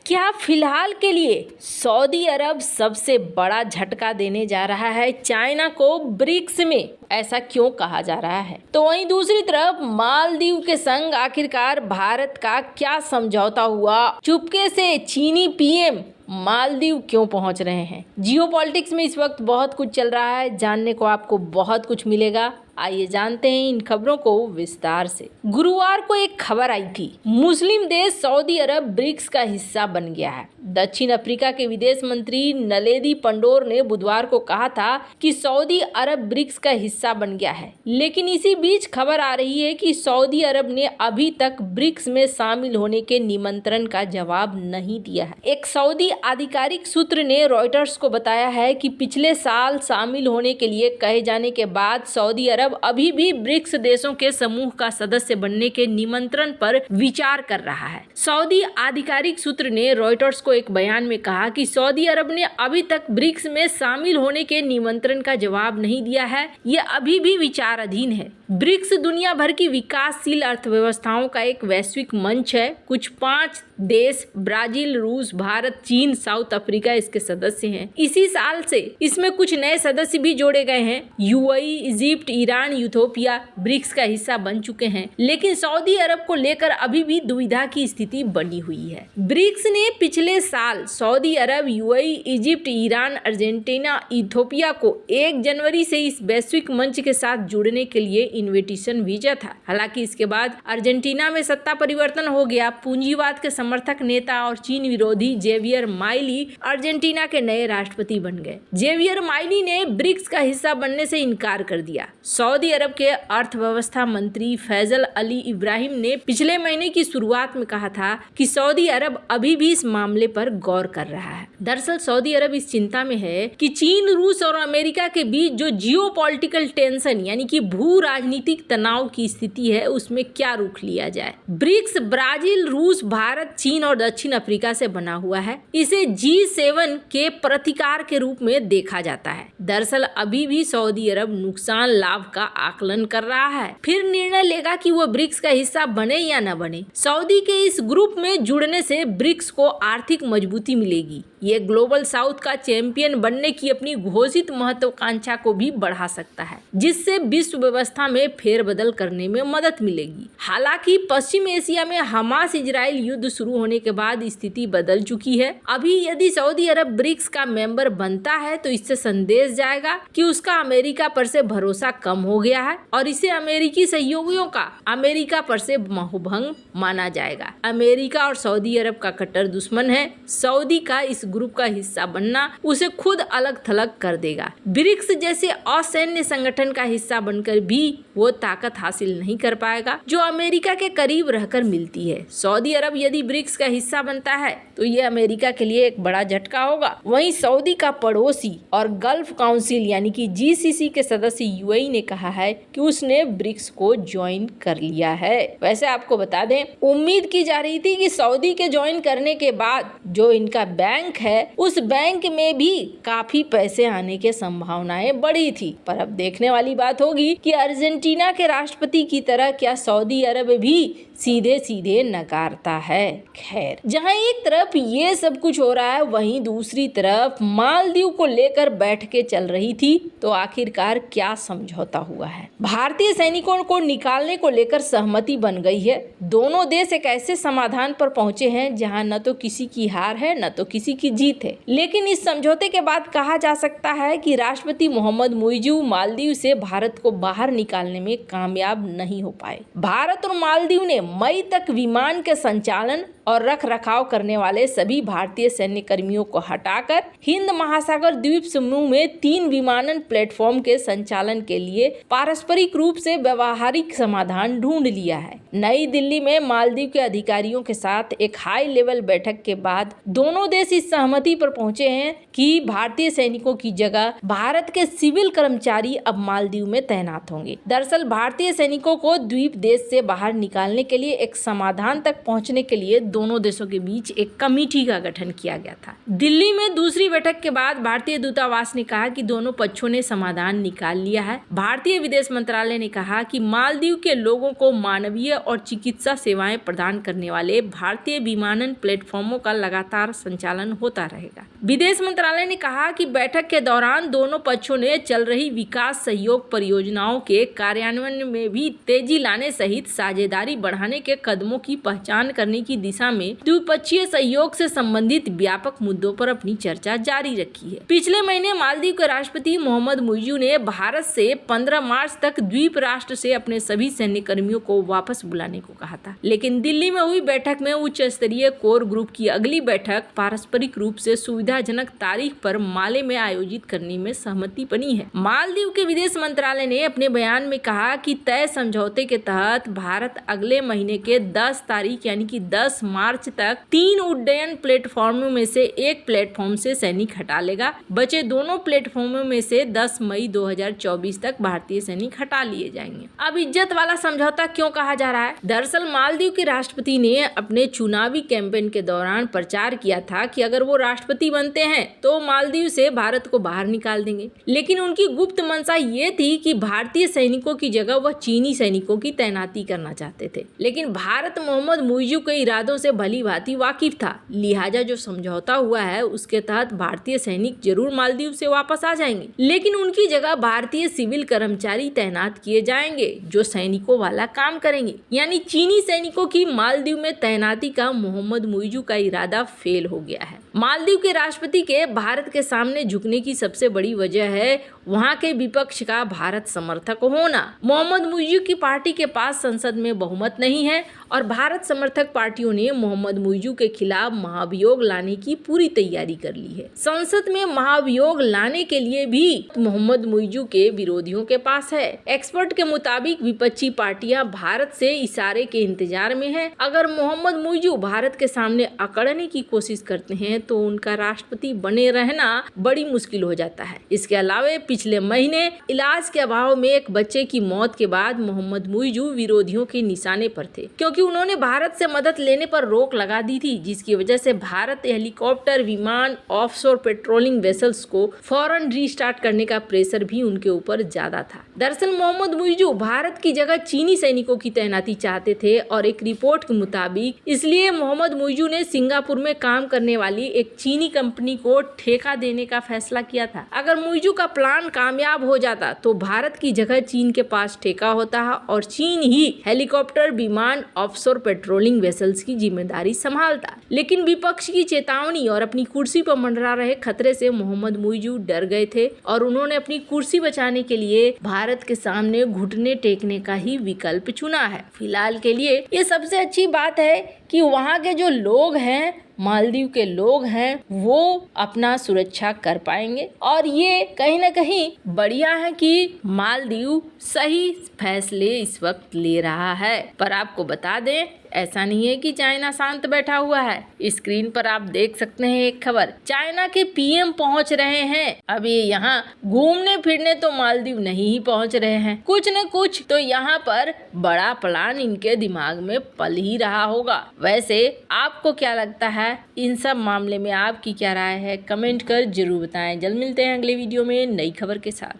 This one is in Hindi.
क्या फिलहाल के लिए सऊदी अरब सबसे बड़ा झटका देने जा रहा है चाइना को ब्रिक्स में? ऐसा क्यों कहा जा रहा है? तो वहीं दूसरी तरफ मालदीव के संग आखिरकार भारत का क्या समझौता हुआ? चुपके से चीनी पीएम मालदीव क्यों पहुंच रहे हैं? जियोपॉलिटिक्स में इस वक्त बहुत कुछ चल रहा है, जानने को आपको बहुत कुछ मिलेगा। आइए जानते हैं इन खबरों को विस्तार से। गुरुवार को एक खबर आई थी, मुस्लिम देश सऊदी अरब ब्रिक्स का हिस्सा बन गया है। दक्षिण अफ्रीका के विदेश मंत्री नलेदी पंडोर ने बुधवार को कहा था कि सऊदी अरब ब्रिक्स का हिस्सा बन गया है, लेकिन इसी बीच खबर आ रही है कि सऊदी अरब ने अभी तक ब्रिक्स में शामिल होने के निमंत्रण का जवाब नहीं दिया है। एक सऊदी आधिकारिक सूत्र ने रॉयटर्स को बताया है कि पिछले साल शामिल होने के लिए कहे जाने के बाद सऊदी अरब अभी भी ब्रिक्स देशों के समूह का सदस्य बनने के निमंत्रण पर विचार कर रहा है। सऊदी आधिकारिक सूत्र ने रॉयटर्स को एक बयान में कहा कि सऊदी अरब ने अभी तक ब्रिक्स में शामिल होने के निमंत्रण का जवाब नहीं दिया है, ये अभी भी विचाराधीन है। ब्रिक्स दुनिया भर की विकासशील अर्थव्यवस्थाओं का एक वैश्विक मंच है। कुछ 5 देश ब्राजील, रूस, भारत, चीन, साउथ अफ्रीका इसके सदस्य हैं। इसी साल से इसमें कुछ नए सदस्य भी जोड़े गए हैं। UAE, Egypt, Iran, Ethiopia BRICS का हिस्सा बन चुके हैं, लेकिन सऊदी अरब को लेकर अभी भी दुविधा की स्थिति बनी हुई है। ब्रिक्स ने पिछले साल Saudi Arab, UAE, Egypt, Iran, Argentina, Ethiopia को 1 जनवरी से इस वैश्विक मंच के साथ जुड़ने के लिए इन्विटेशन भेजा था। हालांकि इसके बाद अर्जेंटीना में सत्ता परिवर्तन हो गया। पूंजीवाद के समर्थक नेता और चीन विरोधी जेवियर माइली अर्जेंटीना के नए राष्ट्रपति बन गए। जेवियर माइली ने ब्रिक्स का हिस्सा बनने से इनकार कर दिया। सऊदी अरब के अर्थव्यवस्था मंत्री फैजल अली इब्राहिम ने पिछले महीने की शुरुआत में कहा था कि सऊदी अरब अभी भी इस मामले पर गौर कर रहा है। दरअसल सऊदी अरब इस चिंता में है कि चीन, रूस और अमेरिका के बीच जो जियोपॉलिटिकल टेंशन यानी कि भू राजनीतिक तनाव की स्थिति है, उसमें क्या रुख लिया जाए। ब्रिक्स ब्राजील, रूस, भारत, चीन और दक्षिण अफ्रीका से बना हुआ है। इसे G7 के प्रतिकार के रूप में देखा जाता है। दरअसल अभी भी सऊदी अरब नुकसान लाभ का आकलन कर रहा है, फिर निर्णय लेगा कि वो ब्रिक्स का हिस्सा बने या न बने। सऊदी के इस ग्रुप में जुड़ने से ब्रिक्स को आर्थिक मजबूती मिलेगी। ये ग्लोबल साउथ का चैंपियन बनने की अपनी घोषित महत्वाकांक्षा को भी बढ़ा सकता है, जिससे विश्व व्यवस्था में फेरबदल करने में मदद मिलेगी। हालांकि पश्चिम एशिया में हमास इजराइल युद्ध शुरू होने के बाद स्थिति बदल चुकी है। अभी यदि सऊदी अरब ब्रिक्स का मेंबर बनता है तो इससे संदेश जाएगा कि उसका अमेरिका पर से भरोसा कम हो गया है और इसे अमेरिकी सहयोगियों का अमेरिका पर से मोहभंग माना जाएगा। अमेरिका और सऊदी अरब का कट्टर दुश्मन है। सऊदी का इस ग्रुप का हिस्सा बनना उसे खुद अलग थलग कर देगा। ब्रिक्स जैसे असैन्य संगठन का हिस्सा बनकर भी वो ताकत हासिल नहीं कर पाएगा जो अमेरिका के करीब रहकर मिलती है। सऊदी अरब यदि ब्रिक्स का हिस्सा बनता है तो ये अमेरिका के लिए एक बड़ा झटका होगा। वहीं सऊदी का पड़ोसी और गल्फ काउंसिल यानी कि GCC के सदस्य यूएई ने कहा है कि उसने ब्रिक्स को ज्वाइन कर लिया है। वैसे आपको बता दें, उम्मीद की जा रही थी कि सऊदी के ज्वाइन करने के बाद जो इनका बैंक है, उस बैंक में भी काफी पैसे आने की संभावनाएं बढ़ी थी। पर अब देखने वाली बात होगी कि अर्जेंटीना के राष्ट्रपति की तरह क्या सऊदी अरब भी सीधे सीधे नकारता है। खैर, जहां एक तरफ ये सब कुछ हो रहा है, वहीं दूसरी तरफ मालदीव को लेकर बैठकें चल रही थी। तो आखिरकार क्या समझौता हुआ है? भारतीय सैनिकों को निकालने को लेकर सहमति बन गई है। दोनों देश एक ऐसे समाधान पर पहुंचे हैं जहां न तो किसी की हार है न तो किसी की जीत है। लेकिन इस समझौते के बाद कहा जा सकता है कि राष्ट्रपति मोहम्मद मुइज़ मालदीव से भारत को बाहर निकालने में कामयाब नहीं हो पाए। भारत और मालदीव ने मई तक विमान के संचालन और रख रखाव करने वाले सभी भारतीय सैन्य कर्मियों को हटाकर हिंद महासागर द्वीप समूह में 3 विमानन प्लेटफॉर्म के संचालन के लिए पारस्परिक रूप से व्यवहारिक समाधान ढूंढ लिया है। नई दिल्ली में मालदीव के अधिकारियों के साथ एक हाई लेवल बैठक के बाद दोनों देश इस सहमति पर पहुंचे हैं कि भारतीय सैनिकों की जगह भारत के सिविल कर्मचारी अब मालदीव में तैनात होंगे। दरअसल भारतीय सैनिकों को द्वीप देश से बाहर निकालने के लिए एक समाधान तक पहुंचने के लिए दोनों देशों के बीच एक कमेटी का गठन किया गया था। दिल्ली में दूसरी बैठक के बाद भारतीय दूतावास ने कहा कि दोनों पक्षों ने समाधान निकाल लिया है। भारतीय विदेश मंत्रालय ने कहा कि मालदीव के लोगों को मानवीय और चिकित्सा सेवाएं प्रदान करने वाले भारतीय विमानन प्लेटफॉर्मों का लगातार संचालन होता रहेगा। विदेश मंत्रालय ने कहा कि बैठक के दौरान दोनों पक्षों ने चल रही विकास सहयोग परियोजनाओं के कार्यान्वयन में भी तेजी लाने सहित साझेदारी बढ़ाने के कदमों की पहचान करने की दिशा में द्विपक्षीय सहयोग से संबंधित व्यापक मुद्दों पर अपनी चर्चा जारी रखी है। पिछले महीने मालदीव के राष्ट्रपति मोहम्मद मुइज़ू ने भारत से 15 मार्च तक द्वीप राष्ट्र से अपने सभी सैन्य कर्मियों को वापस बुलाने को कहा था, लेकिन दिल्ली में हुई बैठक में उच्च स्तरीय कोर ग्रुप की अगली बैठक पारस्परिक रूप से सुविधाजनक तारीख पर माले में आयोजित करने में सहमति बनी है। मालदीव के विदेश मंत्रालय ने अपने बयान में कहा कि तय समझौते के तहत भारत अगले महीने के 10 तारीख यानी कि 10 मार्च तक 3 उड्डयन प्लेटफॉर्मों में से एक प्लेटफॉर्म से सैनिक हटा लेगा। बचे दोनों प्लेटफॉर्मों में से 10 मई 2024 तक भारतीय सैनिक हटा लिए जाएंगे। अब इज्जत वाला समझौता क्यों कहा जा रहा है? दरअसल मालदीव के राष्ट्रपति ने अपने चुनावी कैंपेन के दौरान प्रचार किया था कि अगर वो राष्ट्रपति बनते हैं तो मालदीव से भारत को बाहर निकाल देंगे, लेकिन उनकी गुप्त मंशा ये थी कि भारतीय सैनिकों की जगह वह चीनी सैनिकों की तैनाती करना चाहते थे। लेकिन भारत मोहम्मद मुइज़ू के इरादों से भली भांति वाकिफ था, लिहाजा जो समझौता हुआ है उसके तहत भारतीय सैनिक जरूर मालदीव से वापस आ जाएंगे, लेकिन उनकी जगह भारतीय सिविल कर्मचारी तैनात किए जाएंगे जो सैनिकों वाला काम करेंगे। यानी चीनी सैनिकों की मालदीव में तैनाती का मोहम्मद मुइज़ू का इरादा फेल हो गया है। मालदीव के राष्ट्रपति के भारत के सामने झुकने की सबसे बड़ी वजह है वहां के विपक्ष का भारत समर्थक होना। मोहम्मद मुइज़ू की पार्टी के पास संसद में बहुमत नहीं है और भारत समर्थक पार्टियों ने मोहम्मद मुइज़ू के खिलाफ महाभियोग लाने की पूरी तैयारी कर ली है। संसद में महाभियोग लाने के लिए भी मोहम्मद मुइज़ू के विरोधियों के पास है। एक्सपर्ट के मुताबिक विपक्षी पार्टियां भारत से इशारे के इंतजार में हैं। अगर मोहम्मद मुइज़ू भारत के सामने अकड़ने की कोशिश करते हैं तो उनका राष्ट्रपति बने रहना बड़ी मुश्किल हो जाता है। इसके अलावा पिछले महीने इलाज के अभाव में एक बच्चे की मौत के बाद मोहम्मद मुइज़ू विरोधियों के निशाने पर थे, क्योंकि उन्होंने भारत से मदद लेने पर रोक लगा दी थी, जिसकी वजह से भारत हेलीकॉप्टर, विमान, ऑफशोर पेट्रोलिंग वेसल्स को फौरन रीस्टार्ट करने का प्रेशर भी उनके ऊपर ज्यादा था। दरअसल मोहम्मद मुइज़ू भारत की जगह चीनी सैनिकों की तैनाती चाहते थे और एक रिपोर्ट के मुताबिक इसलिए मोहम्मद मुइज़ू ने सिंगापुर में काम करने वाली एक चीनी कंपनी को ठेका देने का फैसला किया था। अगर मुइज़ू का प्लान कामयाब हो जाता तो भारत की जगह चीन के पास ठेका होता और चीन ही हेलीकॉप्टर, विमान, ऑफशोर पेट्रोलिंग वेसल्स की जिम्मेदारी संभालता। लेकिन विपक्ष की चेतावनी और अपनी कुर्सी पर मंडरा रहे खतरे से मोहम्मद मुइज़ू डर गए थे और उन्होंने अपनी कुर्सी बचाने के लिए भारत के सामने घुटने टेकने का ही विकल्प चुना है। फिलहाल के लिए ये सबसे अच्छी बात है कि वहाँ के जो लोग हैं, मालदीव के लोग हैं, वो अपना सुरक्षा कर पाएंगे और ये कहीं ना कहीं बढ़िया है कि मालदीव सही फैसले इस वक्त ले रहा है। पर आपको बता दें, ऐसा नहीं है कि चाइना शांत बैठा हुआ है। स्क्रीन पर आप देख सकते हैं एक खबर, चाइना के पीएम पहुंच रहे हैं। अब ये यहाँ घूमने फिरने तो मालदीव नहीं ही पहुंच रहे हैं, कुछ न कुछ तो यहाँ पर बड़ा प्लान इनके दिमाग में पल ही रहा होगा। वैसे आपको क्या लगता है इन सब मामले में? आपकी क्या राय है? कमेंट कर जरूर बताएं। जल्द मिलते हैं अगले वीडियो में नई खबर के साथ।